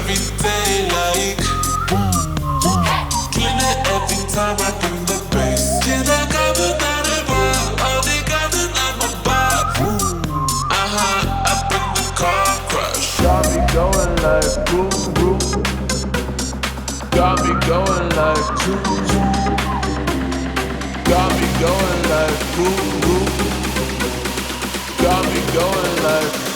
every day like killing it every time I bring the bass. Can I come without a vibe? All they got is I'm a vibe. Up in the car crash. Got me going like vroom vroom. Got me going like choo choo. Got me going like vroom vroom. Got me going like